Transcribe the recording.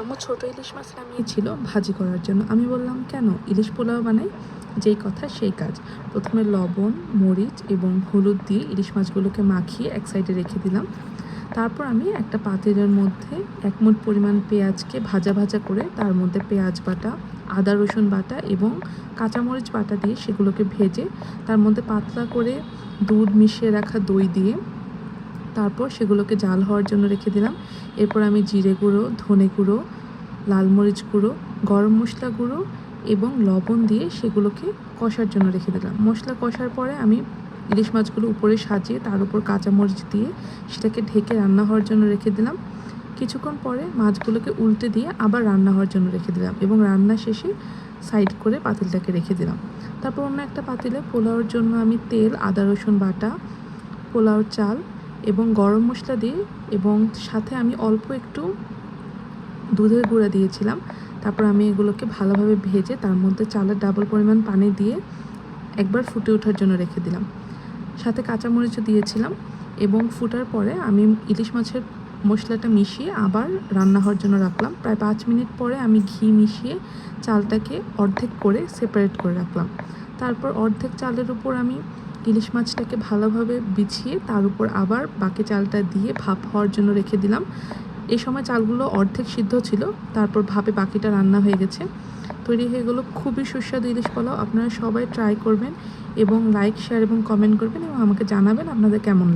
আমার ছোট ইলিশ মাছ নামিয়েছিল ভাজি করার জন্য। আমি বললাম, কেন, ইলিশ পোলাও বানাই। যেই কথা সেই কাজ। প্রথমে লবণ, মরিচ এবং হলুদ দিয়ে ইলিশ মাছগুলোকে মাখিয়ে এক সাইডে রেখে দিলাম। তারপর আমি একটা পাতিলের মধ্যে 1 মুঠ পরিমাণ পেঁয়াজকে ভাজা ভাজা করে তার মধ্যে পেঁয়াজ বাটা, আদা রসুন বাটা এবং কাঁচামরিচ বাটা দিয়ে সেগুলোকে ভেজে তার মধ্যে পাতলা করে দুধ মিশিয়ে রাখা দই দিয়ে তারপর সেগুলোকে জাল হওয়ার জন্য রেখে দিলাম। এরপর আমি জিরে গুঁড়ো, ধনে গুঁড়ো, লাল মরিচ গুঁড়ো, গরম মশলা গুঁড়ো এবং লবণ দিয়ে সেগুলোকে কষার জন্য রেখে দিলাম। মশলা কষার পরে আমি ইলিশ মাছগুলো উপরে সাজিয়ে তার উপর কাঁচামরিচ দিয়ে সেটাকে ঢেকে রান্না হওয়ার জন্য রেখে দিলাম। কিছুক্ষণ পরে মাছগুলোকে উল্টে দিয়ে আবার রান্না হওয়ার জন্য রেখে দিলাম এবং রান্না শেষে সাইড করে পাতিলটাকে রেখে দিলাম। তারপর অন্য একটা পাতিলে পোলাওর জন্য আমি তেল, আদা রসুন বাটা, পোলাওর চাল এবং গরম মশলা দিয়ে এবং সাথে আমি অল্প একটু দুধের গুঁড়া দিয়েছিলাম। তারপর আমি এগুলোকে ভালোভাবে ভেজে তার মধ্যে চালের ডাবল পরিমাণ পানি দিয়ে একবার ফুটে ওঠার জন্য রেখে দিলাম। সাথে কাঁচামরিচও দিয়েছিলাম এবং ফুটার পরে আমি ইলিশ মাছের মশলাটা মিশিয়ে আবার রান্না হওয়ার জন্য রাখলাম। প্রায় 5 মিনিট পরে আমি ঘি মিশিয়ে চালটাকে অর্ধেক করে সেপারেট করে রাখলাম। তারপর অর্ধেক চালের উপর আমি ইলিশ মাছটাকে ভালোভাবে বিছিয়ে তার উপর আবার বাকি চালটা দিয়ে ভাপ হওয়ার জন্য রেখে দিলাম। এই সময় চালগুলো অর্ধেক সিদ্ধ ছিল, তারপর ভাপে বাকিটা রান্না হয়ে গেছে। তৈরি হয়ে গেলো খুবই সুস্বাদু ইলিশ পোলাও। আপনারা সবাই ট্রাই করবেন এবং লাইক, শেয়ার এবং কমেন্ট করবেন এবং আমাকে জানাবেন আপনাদের কেমন লাগে।